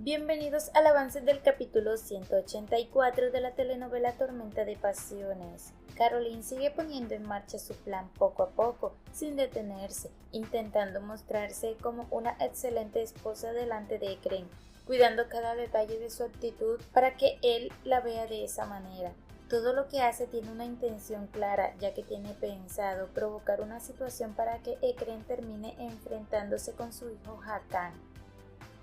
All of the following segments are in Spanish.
Bienvenidos al avance del capítulo 184 de la telenovela Tormenta de Pasiones. Caroline sigue poniendo en marcha su plan poco a poco, sin detenerse, intentando mostrarse como una excelente esposa delante de Ekren, cuidando cada detalle de su actitud para que él la vea de esa manera. Todo lo que hace tiene una intención clara, ya que tiene pensado provocar una situación para que Ekren termine enfrentándose con su hijo Hakan.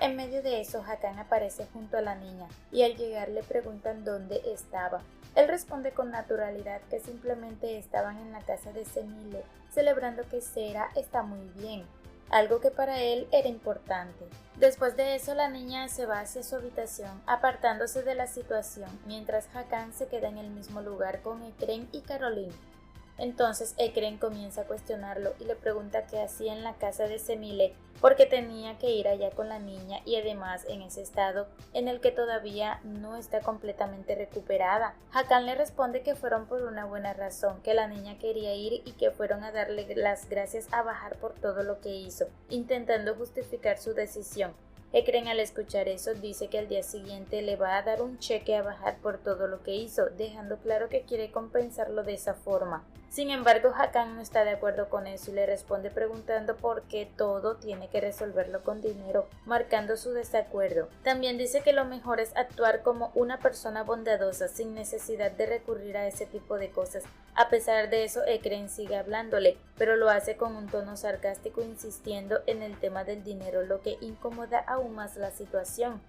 En medio de eso, Hakan aparece junto a la niña y al llegar le preguntan dónde estaba. Él responde con naturalidad que simplemente estaban en la casa de Semile, celebrando que Sera está muy bien, algo que para él era importante. Después de eso, la niña se va hacia su habitación, apartándose de la situación, mientras Hakan se queda en el mismo lugar con Ekren y Caroline. Entonces Ekren comienza a cuestionarlo y le pregunta qué hacía en la casa de Semile, porque tenía que ir allá con la niña y además en ese estado en el que todavía no está completamente recuperada. Hakan le responde que fueron por una buena razón, que la niña quería ir y que fueron a darle las gracias a Bahar por todo lo que hizo, intentando justificar su decisión. Ekren al escuchar eso dice que al día siguiente le va a dar un cheque a Bahar por todo lo que hizo, dejando claro que quiere compensarlo de esa forma. Sin embargo, Hakan no está de acuerdo con eso y le responde preguntando por qué todo tiene que resolverlo con dinero, marcando su desacuerdo. También dice que lo mejor es actuar como una persona bondadosa sin necesidad de recurrir a ese tipo de cosas. A pesar de eso, Ekren sigue hablándole, pero lo hace con un tono sarcástico insistiendo en el tema del dinero, lo que incomoda aún más la situación.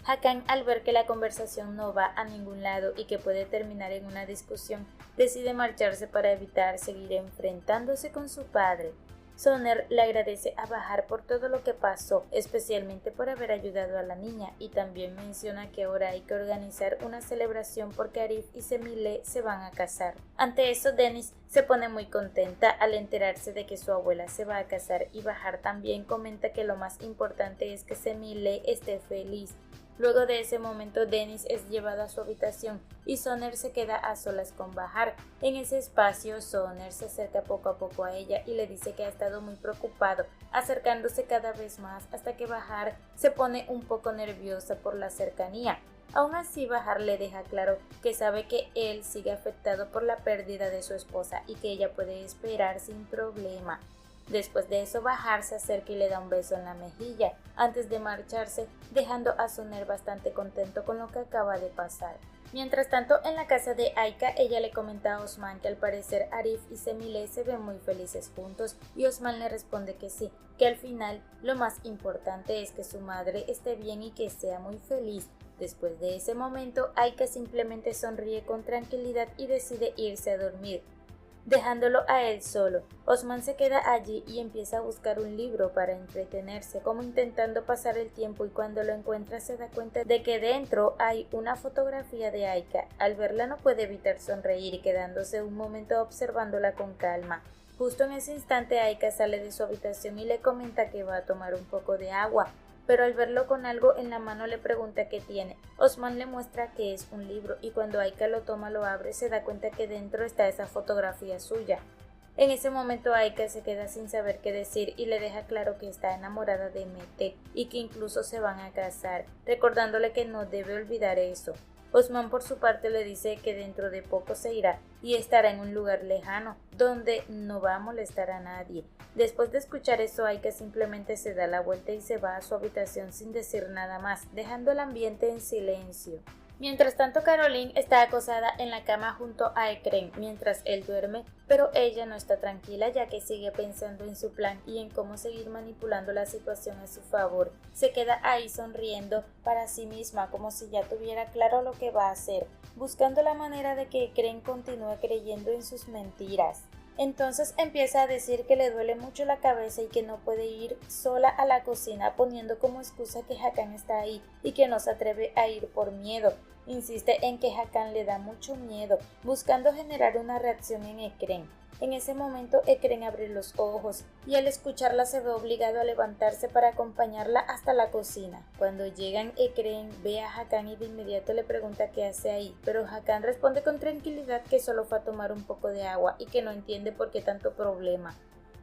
Hakan, al ver que la conversación no va a ningún lado y que puede terminar en una discusión, decide marcharse para evitar seguir enfrentándose con su padre. Soner le agradece a Bahar por todo lo que pasó, especialmente por haber ayudado a la niña, y también menciona que ahora hay que organizar una celebración porque Arif y Semile se van a casar. Ante eso, Dennis se pone muy contenta al enterarse de que su abuela se va a casar y Bahar también comenta que lo más importante es que Semile esté feliz. Luego de ese momento, Dennis es llevado a su habitación y Soner se queda a solas con Bahar. En ese espacio, Soner se acerca poco a poco a ella y le dice que ha estado muy preocupado, acercándose cada vez más hasta que Bahar se pone un poco nerviosa por la cercanía. Aún así, Bahar le deja claro que sabe que él sigue afectado por la pérdida de su esposa y que ella puede esperar sin problema. Después de eso, Bahar se acerca y le da un beso en la mejilla, antes de marcharse, dejando a Soner bastante contento con lo que acaba de pasar. Mientras tanto, en la casa de Aika, ella le comenta a Osman que al parecer Arif y Semile se ven muy felices juntos y Osman le responde que sí, que al final lo más importante es que su madre esté bien y que sea muy feliz. Después de ese momento, Aika simplemente sonríe con tranquilidad y decide irse a dormir, dejándolo a él solo. Osman se queda allí y empieza a buscar un libro para entretenerse, como intentando pasar el tiempo, y cuando lo encuentra se da cuenta de que dentro hay una fotografía de Aika. Al verla no puede evitar sonreír y quedándose un momento observándola con calma. Justo en ese instante Aika sale de su habitación y le comenta que va a tomar un poco de agua, pero al verlo con algo en la mano le pregunta qué tiene. Osman le muestra que es un libro y cuando Aika lo toma, lo abre, se da cuenta que dentro está esa fotografía suya. En ese momento Aika se queda sin saber qué decir y le deja claro que está enamorada de Mete y que incluso se van a casar, recordándole que no debe olvidar eso. Osman por su parte le dice que dentro de poco se irá y estará en un lugar lejano, donde no va a molestar a nadie. Después de escuchar eso, Aika simplemente se da la vuelta y se va a su habitación sin decir nada más, dejando el ambiente en silencio. Mientras tanto, Caroline está acostada en la cama junto a Ekren mientras él duerme, pero ella no está tranquila ya que sigue pensando en su plan y en cómo seguir manipulando la situación a su favor. Se queda ahí sonriendo para sí misma como si ya tuviera claro lo que va a hacer, buscando la manera de que Ekren continúe creyendo en sus mentiras. Entonces empieza a decir que le duele mucho la cabeza y que no puede ir sola a la cocina, poniendo como excusa que Hakan está ahí y que no se atreve a ir por miedo. Insiste en que Hakan le da mucho miedo, buscando generar una reacción en Ekren. En ese momento Ekren abre los ojos y al escucharla se ve obligado a levantarse para acompañarla hasta la cocina. Cuando llegan, Ekren ve a Hakan y de inmediato le pregunta qué hace ahí, pero Hakan responde con tranquilidad que solo fue a tomar un poco de agua y que no entiende por qué tanto problema.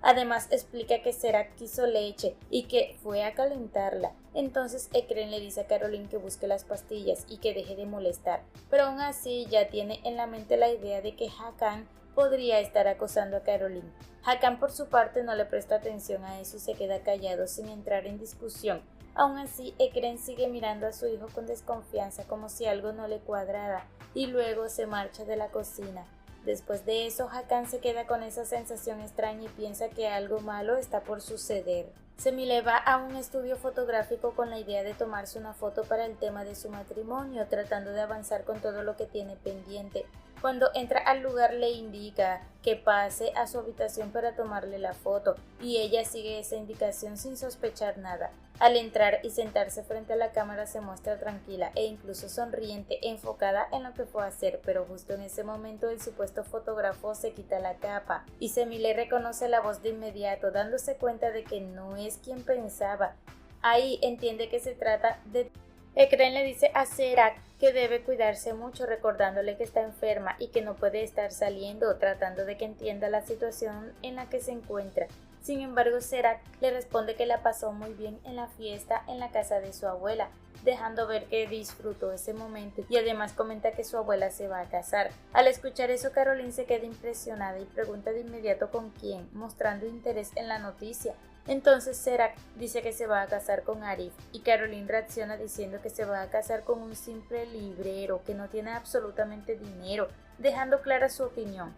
Además explica que Serac quiso leche y que fue a calentarla. Entonces Ekren le dice a Caroline que busque las pastillas y que deje de molestar, pero aún así ya tiene en la mente la idea de que Hakan podría estar acosando a Caroline. Hakan por su parte no le presta atención a eso y se queda callado sin entrar en discusión. Aún así, Ekren sigue mirando a su hijo con desconfianza como si algo no le cuadrara y luego se marcha de la cocina. Después de eso, Hakan se queda con esa sensación extraña y piensa que algo malo está por suceder. Semile va a un estudio fotográfico con la idea de tomarse una foto para el tema de su matrimonio, tratando de avanzar con todo lo que tiene pendiente. Cuando entra al lugar le indica que pase a su habitación para tomarle la foto y ella sigue esa indicación sin sospechar nada. Al entrar y sentarse frente a la cámara se muestra tranquila e incluso sonriente, enfocada en lo que fue a hacer, pero justo en ese momento el supuesto fotógrafo se quita la capa y Semile reconoce la voz de inmediato, dándose cuenta de que no es quien pensaba. Ahí entiende que se trata de... Ekren le dice a Serac que debe cuidarse mucho, recordándole que está enferma y que no puede estar saliendo, tratando de que entienda la situación en la que se encuentra. Sin embargo, Serac le responde que la pasó muy bien en la fiesta en la casa de su abuela, dejando ver que disfrutó ese momento y además comenta que su abuela se va a casar. Al escuchar eso, Caroline se queda impresionada y pregunta de inmediato con quién, mostrando interés en la noticia. Entonces Serac dice que se va a casar con Arif y Caroline reacciona diciendo que se va a casar con un simple librero que no tiene absolutamente dinero, dejando clara su opinión.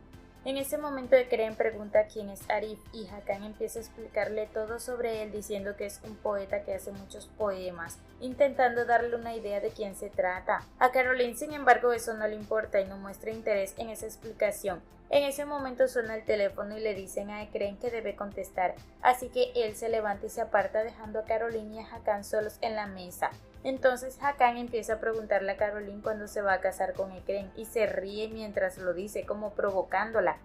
En ese momento Ekren pregunta quién es Arif y Hakan empieza a explicarle todo sobre él diciendo que es un poeta que hace muchos poemas, intentando darle una idea de quién se trata. A Caroline, sin embargo, eso no le importa y no muestra interés en esa explicación. En ese momento suena el teléfono y le dicen a Ekren que debe contestar, así que él se levanta y se aparta dejando a Caroline y a Hakan solos en la mesa. Entonces Hakan empieza a preguntarle a Caroline cuándo se va a casar con Ekren y se ríe mientras lo dice, como provocándola.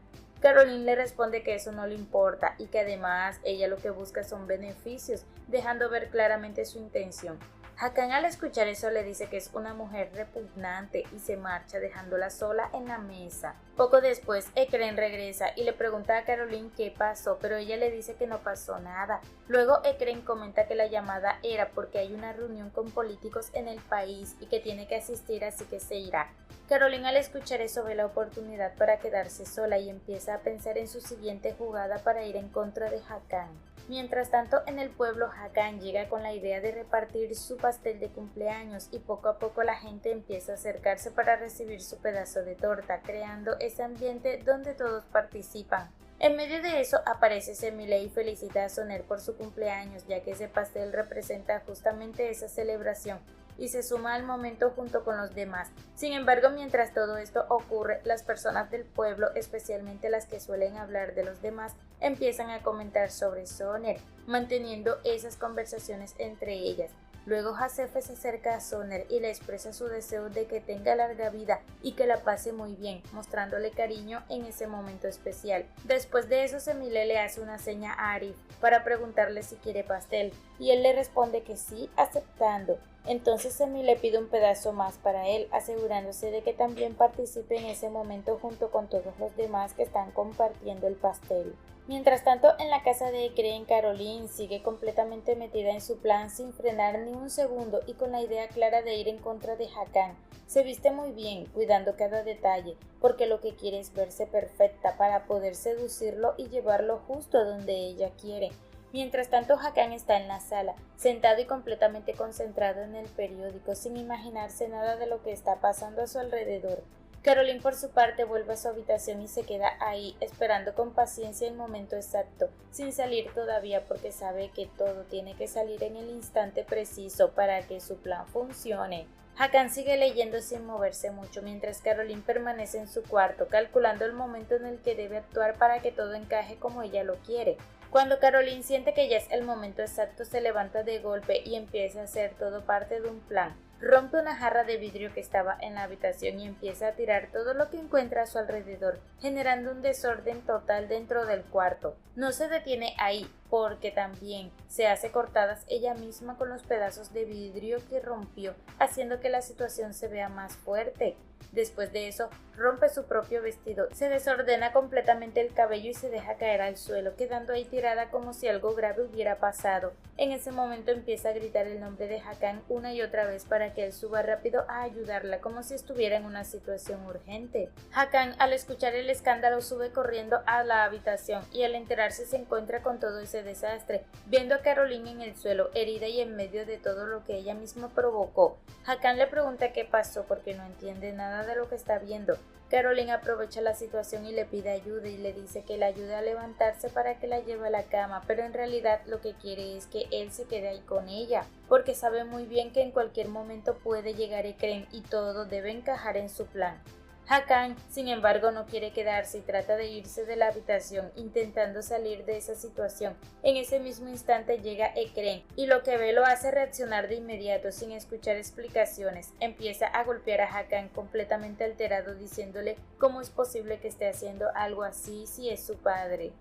Caroline le responde que eso no le importa y que además ella lo que busca son beneficios, dejando ver claramente su intención. Hakan al escuchar eso le dice que es una mujer repugnante y se marcha dejándola sola en la mesa. Poco después Ekren regresa y le pregunta a Caroline qué pasó, pero ella le dice que no pasó nada. Luego Ekren comenta que la llamada era porque hay una reunión con políticos en el país y que tiene que asistir, así que se irá. Caroline al escuchar eso ve la oportunidad para quedarse sola y empieza a pensar en su siguiente jugada para ir en contra de Hakan. Mientras tanto, en el pueblo, Hakan llega con la idea de repartir su pastel de cumpleaños y poco a poco la gente empieza a acercarse para recibir su pedazo de torta, creando ese ambiente donde todos participan. En medio de eso aparece Semile y felicita a Soner por su cumpleaños, ya que ese pastel representa justamente esa celebración y se suma al momento junto con los demás. Sin embargo, mientras todo esto ocurre, las personas del pueblo, especialmente las que suelen hablar de los demás, empiezan a comentar sobre Soner, manteniendo esas conversaciones entre ellas. Luego Hasefe se acerca a Soner y le expresa su deseo de que tenga larga vida y que la pase muy bien, mostrándole cariño en ese momento especial. Después de eso, Semile le hace una seña a Arif para preguntarle si quiere pastel y él le responde que sí, aceptando. Entonces Semile pide un pedazo más para él, asegurándose de que también participe en ese momento junto con todos los demás que están compartiendo el pastel. Mientras tanto, en la casa de Ekren, Caroline sigue completamente metida en su plan sin frenar ni un segundo y con la idea clara de ir en contra de Hakan. Se viste muy bien, cuidando cada detalle, porque lo que quiere es verse perfecta para poder seducirlo y llevarlo justo donde ella quiere. Mientras tanto, Hakan está en la sala, sentado y completamente concentrado en el periódico, sin imaginarse nada de lo que está pasando a su alrededor. Caroline, por su parte, vuelve a su habitación y se queda ahí, esperando con paciencia el momento exacto, sin salir todavía porque sabe que todo tiene que salir en el instante preciso para que su plan funcione. Hakan sigue leyendo sin moverse mucho, mientras Caroline permanece en su cuarto, calculando el momento en el que debe actuar para que todo encaje como ella lo quiere. Cuando Caroline siente que ya es el momento exacto, se levanta de golpe y empieza a hacer todo parte de un plan. Rompe una jarra de vidrio que estaba en la habitación y empieza a tirar todo lo que encuentra a su alrededor, generando un desorden total dentro del cuarto. No se detiene ahí, porque también se hace cortadas ella misma con los pedazos de vidrio que rompió, haciendo que la situación se vea más fuerte. Después de eso, rompe su propio vestido, se desordena completamente el cabello y se deja caer al suelo, quedando ahí tirada como si algo grave hubiera pasado. En ese momento empieza a gritar el nombre de Hakan una y otra vez para que él suba rápido a ayudarla, como si estuviera en una situación urgente. Hakan, al escuchar el escándalo, sube corriendo a la habitación y al enterarse se encuentra con todo ese desastre, viendo a Caroline en el suelo, herida y en medio de todo lo que ella misma provocó. Hakan le pregunta qué pasó porque no entiende nada de lo que está viendo. Caroline aprovecha la situación y le pide ayuda y le dice que la ayude a levantarse para que la lleve a la cama, pero en realidad lo que quiere es que él se quede ahí con ella, porque sabe muy bien que en cualquier momento puede llegar Ekrem y todo debe encajar en su plan. Hakan, sin embargo, no quiere quedarse y trata de irse de la habitación, intentando salir de esa situación. En ese mismo instante llega Ekrem y lo que ve lo hace reaccionar de inmediato sin escuchar explicaciones. Empieza a golpear a Hakan completamente alterado, diciéndole cómo es posible que esté haciendo algo así si es su padre.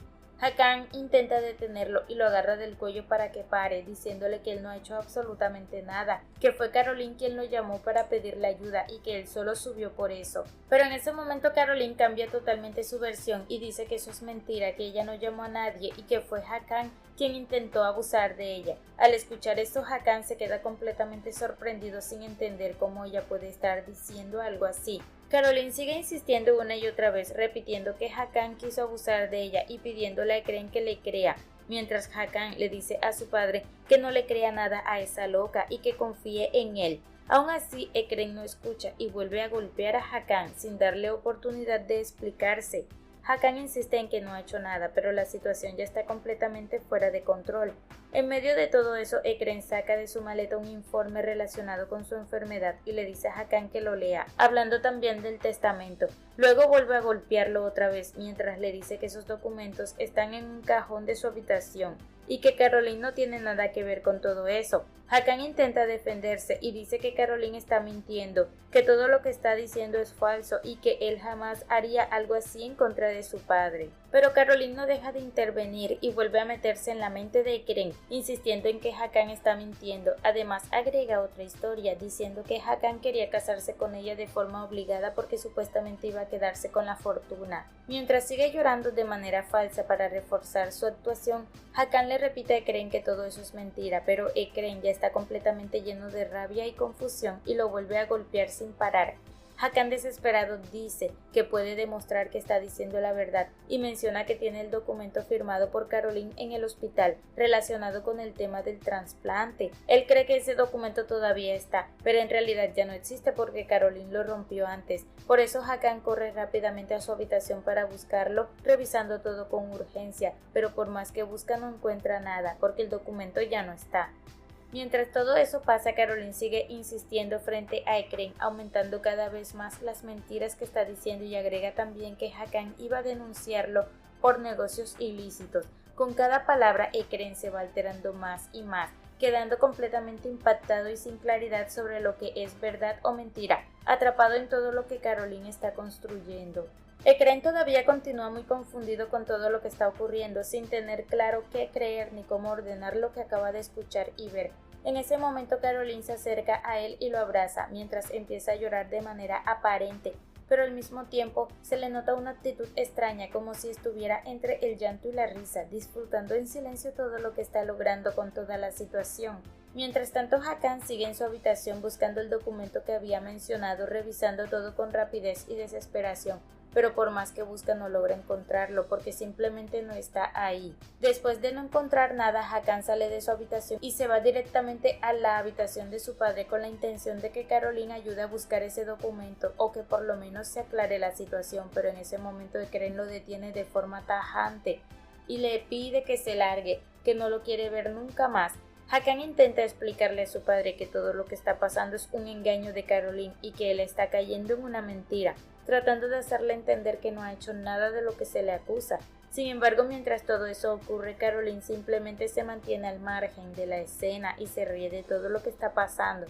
Hakan intenta detenerlo y lo agarra del cuello para que pare, diciéndole que él no ha hecho absolutamente nada, que fue Caroline quien lo llamó para pedirle ayuda y que él solo subió por eso. Pero en ese momento Caroline cambia totalmente su versión y dice que eso es mentira, que ella no llamó a nadie y que fue Hakan quien intentó abusar de ella. Al escuchar esto, Hakan se queda completamente sorprendido sin entender cómo ella puede estar diciendo algo así. Caroline sigue insistiendo una y otra vez, repitiendo que Hakan quiso abusar de ella y pidiéndole a Ekrem que le crea, mientras Hakan le dice a su padre que no le crea nada a esa loca y que confíe en él. Aún así, Ekrem no escucha y vuelve a golpear a Hakan sin darle oportunidad de explicarse. Hakan insiste en que no ha hecho nada, pero la situación ya está completamente fuera de control. En medio de todo eso, Ekrem saca de su maleta un informe relacionado con su enfermedad y le dice a Hakan que lo lea, hablando también del testamento. Luego vuelve a golpearlo otra vez, mientras le dice que esos documentos están en un cajón de su habitación y que Caroline no tiene nada que ver con todo eso. Hakan intenta defenderse y dice que Caroline está mintiendo, que todo lo que está diciendo es falso y que él jamás haría algo así en contra de su padre. Pero Caroline no deja de intervenir y vuelve a meterse en la mente de Ekrem, insistiendo en que Hakan está mintiendo. Además agrega otra historia, diciendo que Hakan quería casarse con ella de forma obligada porque supuestamente iba a quedarse con la fortuna. Mientras sigue llorando de manera falsa para reforzar su actuación, Hakan le repite a Ekrem que todo eso es mentira, pero Ekrem ya está completamente lleno de rabia y confusión y lo vuelve a golpear sin parar. Hakan, desesperado, dice que puede demostrar que está diciendo la verdad y menciona que tiene el documento firmado por Caroline en el hospital relacionado con el tema del trasplante. Él cree que ese documento todavía está, pero en realidad ya no existe porque Caroline lo rompió antes. Por eso Hakan corre rápidamente a su habitación para buscarlo, revisando todo con urgencia, pero por más que busca no encuentra nada porque el documento ya no está. Mientras todo eso pasa, Caroline sigue insistiendo frente a Ekrem, aumentando cada vez más las mentiras que está diciendo y agrega también que Hakan iba a denunciarlo por negocios ilícitos. Con cada palabra, Ekrem se va alterando más y más, quedando completamente impactado y sin claridad sobre lo que es verdad o mentira, atrapado en todo lo que Caroline está construyendo. Ekrem todavía continúa muy confundido con todo lo que está ocurriendo, sin tener claro qué creer ni cómo ordenar lo que acaba de escuchar y ver. En ese momento Caroline se acerca a él y lo abraza, mientras empieza a llorar de manera aparente, pero al mismo tiempo se le nota una actitud extraña, como si estuviera entre el llanto y la risa, disfrutando en silencio todo lo que está logrando con toda la situación. Mientras tanto, Hakan sigue en su habitación buscando el documento que había mencionado, revisando todo con rapidez y desesperación, pero por más que busca no logra encontrarlo porque simplemente no está ahí. Después de no encontrar nada, Hakan sale de su habitación y se va directamente a la habitación de su padre con la intención de que Caroline ayude a buscar ese documento o que por lo menos se aclare la situación, pero en ese momento Ekrem lo detiene de forma tajante y le pide que se largue, que no lo quiere ver nunca más. Hakan intenta explicarle a su padre que todo lo que está pasando es un engaño de Caroline y que él está cayendo en una mentira, tratando de hacerle entender que no ha hecho nada de lo que se le acusa. Sin embargo, mientras todo eso ocurre, Caroline simplemente se mantiene al margen de la escena y se ríe de todo lo que está pasando.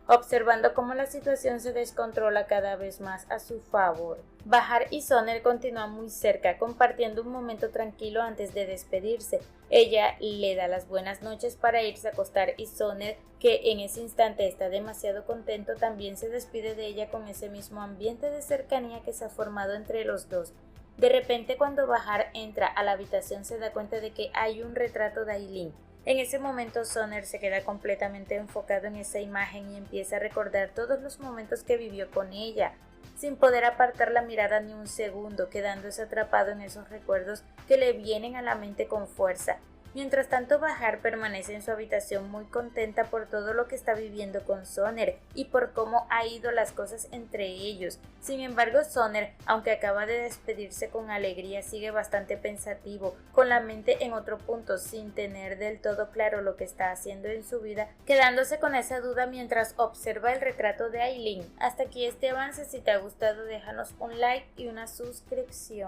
observando cómo la situación se descontrola cada vez más a su favor. Bahar y Soner continúan muy cerca, compartiendo un momento tranquilo antes de despedirse. Ella le da las buenas noches para irse a acostar y Soner, que en ese instante está demasiado contento, también se despide de ella con ese mismo ambiente de cercanía que se ha formado entre los dos. De repente, cuando Bahar entra a la habitación, se da cuenta de que hay un retrato de Aileen. En ese momento Soner se queda completamente enfocado en esa imagen y empieza a recordar todos los momentos que vivió con ella, sin poder apartar la mirada ni un segundo, quedándose atrapado en esos recuerdos que le vienen a la mente con fuerza. Mientras tanto, Bahar permanece en su habitación muy contenta por todo lo que está viviendo con Soner y por cómo ha ido las cosas entre ellos. Sin embargo, Soner, aunque acaba de despedirse con alegría, sigue bastante pensativo, con la mente en otro punto, sin tener del todo claro lo que está haciendo en su vida, quedándose con esa duda mientras observa el retrato de Aileen. Hasta aquí este avance. Si te ha gustado, déjanos un like y una suscripción.